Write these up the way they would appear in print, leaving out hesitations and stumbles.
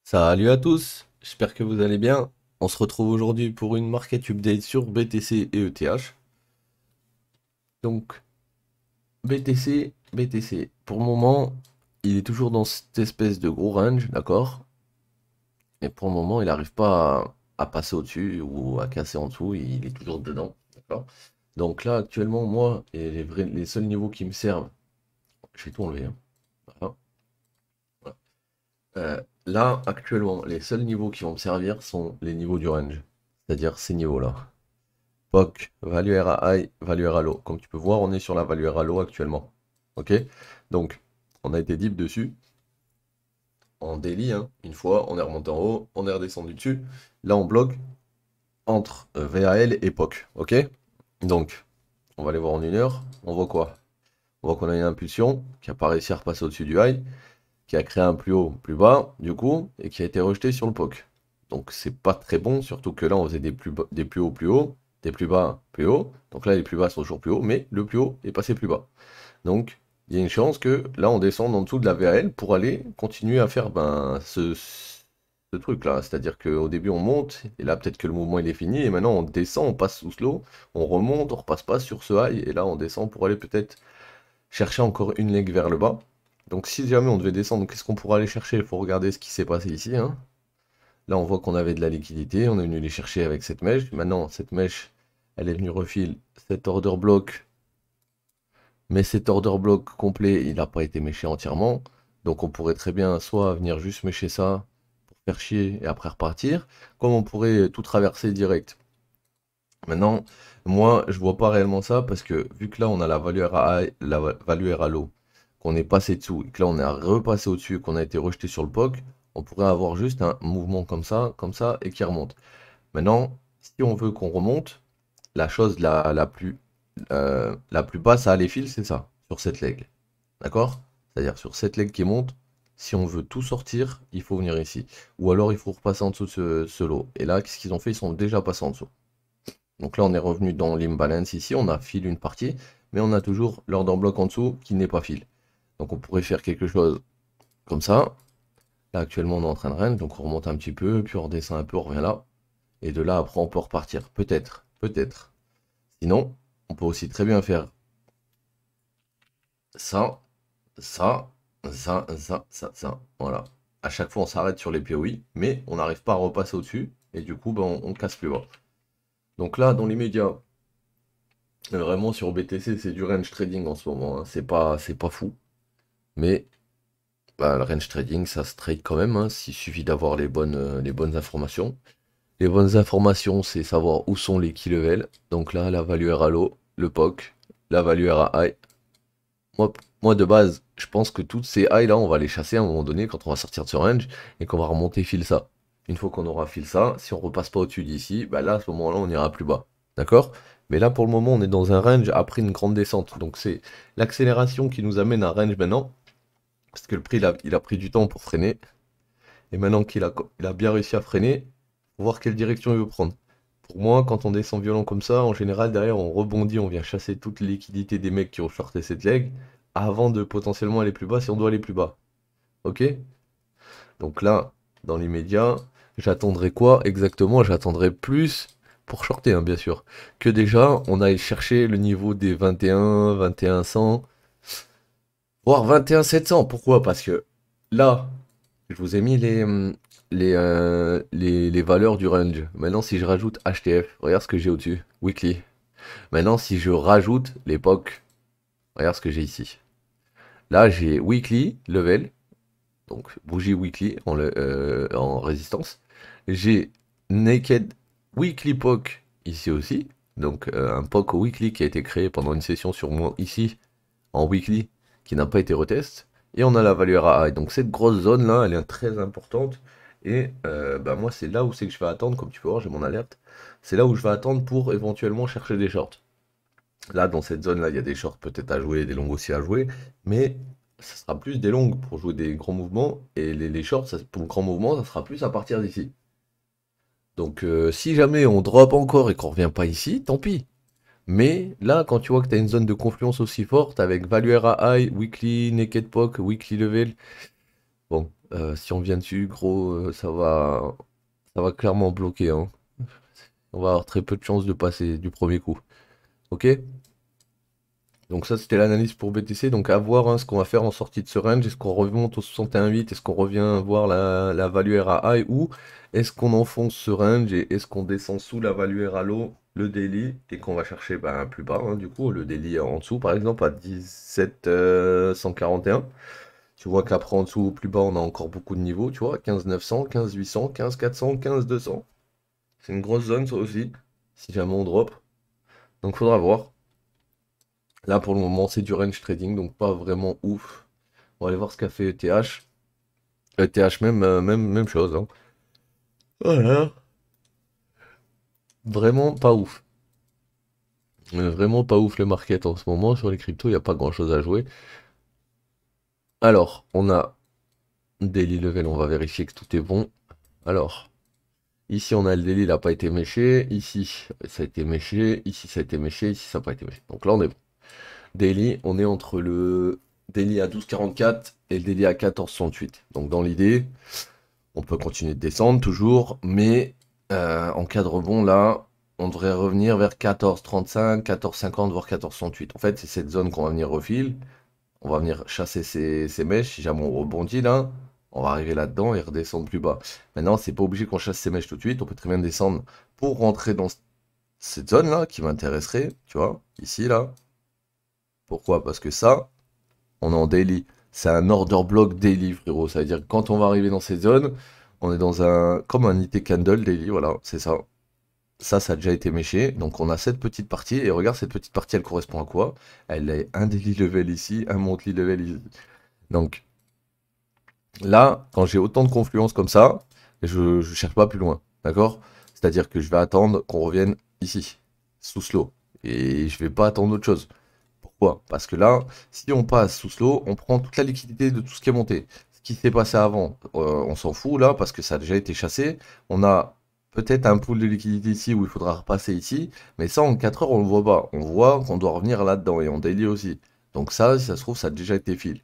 Salut à tous, j'espère que vous allez bien. On se retrouve aujourd'hui pour une market update sur BTC et ETH. Donc BTC, pour le moment, il est toujours dans cette espèce de gros range, d'accord? Et pour le moment, il n'arrive pas à passer au-dessus ou à casser en dessous, il est toujours dedans, d'accord? Donc là, actuellement, moi, et les seuls niveaux qui me servent, je vais tout enlever, hein. Voilà. Voilà. Là, actuellement, les seuls niveaux qui vont me servir sont les niveaux du range, c'est-à-dire ces niveaux-là. POC, value RA high, value RA low. Comme tu peux voir, on est sur la value RA low actuellement. Ok? Donc, on a été deep dessus, en daily, hein. Une fois, on est remonté en haut, on est redescendu dessus. Là, on bloque entre VAL et POC. Ok? Donc, on va aller voir en 1 heure. On voit quoi? On voit qu'on a une impulsion qui a pas réussi à repasser au-dessus du high, qui a créé un plus haut, plus bas, du coup, et qui a été rejeté sur le POC. Donc c'est pas très bon, surtout que là on faisait des plus hauts plus hauts, des plus bas plus hauts. Donc là les plus bas sont toujours plus hauts, mais le plus haut est passé plus bas. Donc il y a une chance que là on descende en dessous de la VAL pour aller continuer à faire ce truc là. C'est-à-dire qu'au début on monte, et là peut-être que le mouvement il est fini, et maintenant on descend, on passe sous slow, on remonte, on repasse pas sur ce high, et là on descend pour aller peut-être chercher encore une leg vers le bas. Donc si jamais on devait descendre, qu'est-ce qu'on pourrait aller chercher? Il faut regarder ce qui s'est passé ici, hein. Là, on voit qu'on avait de la liquidité, on est venu les chercher avec cette mèche. Maintenant, cette mèche, elle est venue refiler cet order block, mais cet order block complet, il n'a pas été méché entièrement. Donc on pourrait très bien soit venir juste mécher ça pour faire chier et après repartir, comme on pourrait tout traverser direct. Maintenant, moi, je vois pas réellement ça parce que vu que là, on a la value RA, value RA low, qu'on est passé dessous et que là, on est repassé au-dessus et qu'on a été rejeté sur le POC, on pourrait avoir juste un mouvement comme ça et qui remonte. Maintenant, si on veut qu'on remonte, la chose la plus basse à aller fil, c'est ça, sur cette leg. D'accord? C'est-à-dire sur cette leg qui monte, si on veut tout sortir, il faut venir ici. Ou alors il faut repasser en dessous de ce lot. Et là, qu'est-ce qu'ils ont fait? Ils sont déjà passés en dessous. Donc là, on est revenu dans l'imbalance ici, on a fil une partie, mais on a toujours l'order block en dessous qui n'est pas fil. Donc on pourrait faire quelque chose comme ça. Là, actuellement, on est en train de range, donc on remonte un petit peu, puis on redescend un peu, on revient là. Et de là, après, on peut repartir. Peut-être, peut-être. Sinon, on peut aussi très bien faire ça, ça, ça. Voilà. À chaque fois, on s'arrête sur les POI, mais on n'arrive pas à repasser au-dessus. Et du coup, ben, on casse plus bas. Donc là, dans l'immédiat, vraiment sur BTC, c'est du range trading en ce moment, hein. C'est pas fou. Mais bah, le range trading, ça se trade quand même, hein. Il suffit d'avoir les bonnes informations. Les bonnes informations, c'est savoir où sont les key levels. Donc là, la value RA low, le POC, la value RA high. Moi, moi, de base, je pense que toutes ces highs là, on va les chasser à un moment donné quand on va sortir de ce range et qu'on va remonter fil ça. Une fois qu'on aura fil ça, si on repasse pas au-dessus d'ici, bah là, à ce moment-là, on ira plus bas. D'accord? Mais là, pour le moment, on est dans un range après une grande descente. Donc c'est l'accélération qui nous amène à un range maintenant. Parce que le prix, il a pris du temps pour freiner. Et maintenant il a bien réussi à freiner, faut voir quelle direction il veut prendre. Pour moi, quand on descend violent comme ça, en général, derrière, on rebondit, on vient chasser toute les liquidités des mecs qui ont shorté cette leg, avant de potentiellement aller plus bas si on doit aller plus bas. Ok? Donc là, dans l'immédiat, j'attendrai quoi exactement? J'attendrai plus pour shorter, hein, bien sûr. Que déjà, on aille chercher le niveau des 21, 2100, voire 21 700. Pourquoi? Parce que là, je vous ai mis les valeurs du range. Maintenant, si je rajoute HTF, regarde ce que j'ai au-dessus. Weekly. Maintenant, si je rajoute l'époque, regarde ce que j'ai ici. Là, j'ai weekly level, donc bougie weekly en résistance. J'ai naked weekly poke ici aussi. Donc un poke weekly qui a été créé pendant une session sur moi ici en weekly qui n'a pas été retest. Et on a la value RAI. Donc cette grosse zone là, elle est très importante. Et bah moi c'est là où c'est que je vais attendre, comme tu peux voir, j'ai mon alerte. C'est là où je vais attendre pour éventuellement chercher des shorts. Là dans cette zone là, il y a des shorts peut-être à jouer, des longs aussi à jouer. Mais ça sera plus des longues pour jouer des grands mouvements. Et les shorts, pour le grand mouvement, ça sera plus à partir d'ici. Donc si jamais on drop encore et qu'on revient pas ici, tant pis. Mais là, quand tu vois que tu as une zone de confluence aussi forte avec Value RA High, Weekly Naked Poke, Weekly Level, Bon, si on vient dessus, gros, ça va clairement bloquer, hein. On va avoir très peu de chances de passer du premier coup. Ok? Donc ça, c'était l'analyse pour BTC. Donc à voir hein, ce qu'on va faire en sortie de ce range. Est-ce qu'on remonte au 61,8? Est-ce qu'on revient voir la value RA high? Ou est-ce qu'on enfonce ce range et est-ce qu'on descend sous la value RA low, le daily, et qu'on va chercher ben, plus bas, hein, du coup, le daily en dessous, par exemple, à 17 141. Tu vois qu'après en dessous, plus bas, on a encore beaucoup de niveaux, tu vois, 15 900, 15 800, 15 400, 15 200. C'est une grosse zone, ça aussi, si jamais on drop. Donc faudra voir. Là, pour le moment, c'est du range trading, donc pas vraiment ouf. On va aller voir ce qu'a fait ETH. ETH, même chose, hein. Voilà. Vraiment pas ouf. Vraiment pas ouf le market en ce moment. Sur les cryptos, il n'y a pas grand-chose à jouer. Alors, on a daily level, on va vérifier que tout est bon. Alors, ici, on a le daily, il n'a pas été méché. Ici, ça a été méché. Ici, ça a été méché. Ici, ça n'a pas été méché. Donc là, on est bon. Daily, on est entre le daily à 12,44 et le daily à 14,68. Donc dans l'idée, on peut continuer de descendre toujours, mais en cas de rebond, là, on devrait revenir vers 14,35, 14,50, voire 14,68. En fait, c'est cette zone qu'on va venir refiler. On va venir chasser ces mèches. Si jamais on rebondit là, on va arriver là-dedans et redescendre plus bas. Maintenant, c'est pas obligé qu'on chasse ces mèches tout de suite. On peut très bien descendre pour rentrer dans cette zone-là qui m'intéresserait, tu vois, ici, là. Pourquoi? Parce que ça, on est en daily. C'est un order block daily, frérot. Ça veut dire que quand on va arriver dans ces zones, on est dans comme un IT candle daily, voilà, c'est ça. Ça a déjà été méché. Donc on a cette petite partie. Et regarde, cette petite partie, elle correspond à quoi? Elle est un daily level ici, un monthly level ici. Donc là, quand j'ai autant de confluence comme ça, je cherche pas plus loin. D'accord? C'est-à-dire que je vais attendre qu'on revienne ici, sous slow. Et je vais pas attendre autre chose. Pourquoi? Parce que là, si on passe sous slow, on prend toute la liquidité de tout ce qui est monté. Ce qui s'est passé avant, on s'en fout là, parce que ça a déjà été chassé. On a peut-être un pool de liquidité ici où il faudra repasser ici, mais ça en 4 heures, on ne le voit pas. On voit qu'on doit revenir là-dedans et on daily aussi. Donc ça, si ça se trouve, ça a déjà été fill.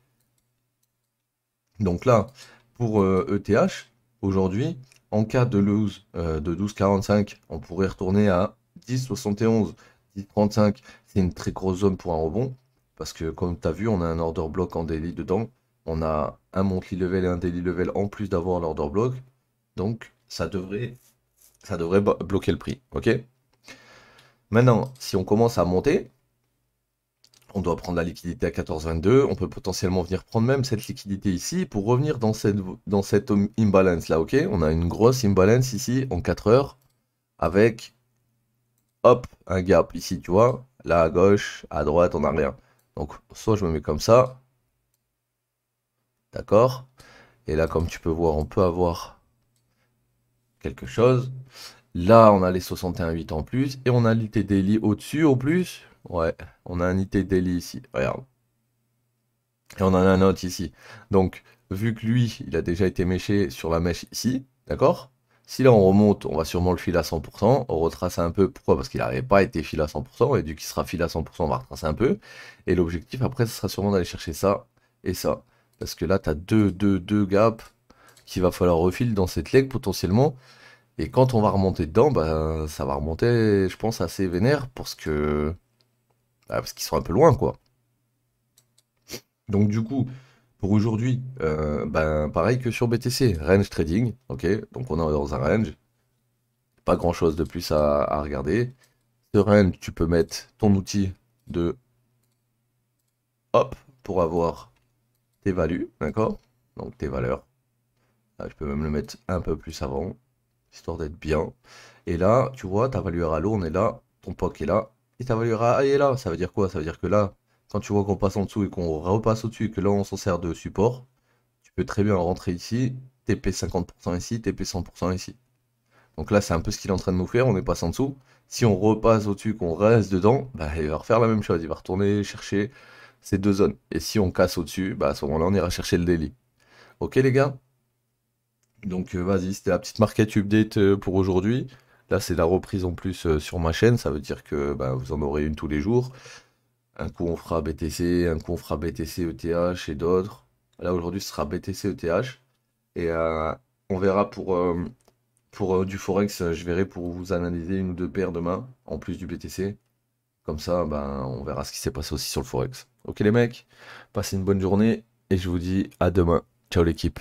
Donc là, pour ETH, aujourd'hui, en cas de lose de 12,45, on pourrait retourner à 10,71, 10,35. C'est une très grosse zone pour un rebond. Parce que comme tu as vu, on a un order block en daily dedans. On a un monthly level et un daily level en plus d'avoir l'order block. Donc ça devrait bloquer le prix. Ok? Maintenant, si on commence à monter, on doit prendre la liquidité à 14,22. On peut potentiellement venir prendre même cette liquidité ici pour revenir dans cette imbalance là, ok? On a une grosse imbalance ici en 4 heures avec, hop, un gap ici, tu vois? Là à gauche, à droite, on n'a rien. Donc, soit je me mets comme ça, d'accord? Et là, comme tu peux voir, on peut avoir quelque chose. Là, on a les 61,8 en plus et on a l'IT daily au-dessus en plus. Ouais, on a un IT daily ici, regarde. Et on en a un autre ici. Donc, vu que lui, il a déjà été méché sur la mèche ici, d'accord? Si là on remonte, on va sûrement le filer à 100%. On retrace un peu. Pourquoi? Parce qu'il n'avait pas été filé à 100%. Et du qu'il sera filé à 100%, on va retracer un peu. Et l'objectif après, ce sera sûrement d'aller chercher ça et ça. Parce que là, tu as deux gaps qu'il va falloir refiler dans cette leg potentiellement. Et quand on va remonter dedans, bah, ça va remonter, je pense, assez vénère. Parce qu'ils sont un peu loin, quoi. Donc du coup, pour aujourd'hui, ben, pareil que sur BTC, range trading, ok? Donc on est dans un range, pas grand-chose de plus à regarder. Ce range, tu peux mettre ton outil de hop pour avoir tes values, d'accord? Donc tes valeurs. Là, je peux même le mettre un peu plus avant, histoire d'être bien. Et là, tu vois, ta value à l'eau, on est là, ton POC est là, et ta value à est là. Ça veut dire quoi? Ça veut dire que là, quand tu vois qu'on passe en dessous et qu'on repasse au-dessus et que là on s'en sert de support, tu peux très bien rentrer ici, TP 50% ici, TP 100% ici. Donc là, c'est un peu ce qu'il est en train de nous faire, on est passé en dessous. Si on repasse au-dessus, qu'on reste dedans, bah, il va refaire la même chose, il va retourner chercher ces deux zones. Et si on casse au-dessus, bah, à ce moment-là, on ira chercher le daily. Ok les gars? Donc vas-y, c'était la petite market update pour aujourd'hui. Là, c'est la reprise en plus sur ma chaîne, ça veut dire que bah, vous en aurez une tous les jours. Un coup on fera BTC, un coup on fera BTC, ETH et d'autres. Là, aujourd'hui, ce sera BTC ETH. Et on verra pour du Forex, je verrai pour vous analyser une ou deux paires demain, en plus du BTC. Comme ça, ben, on verra ce qui s'est passé aussi sur le Forex. Ok les mecs, passez une bonne journée et je vous dis à demain. Ciao l'équipe.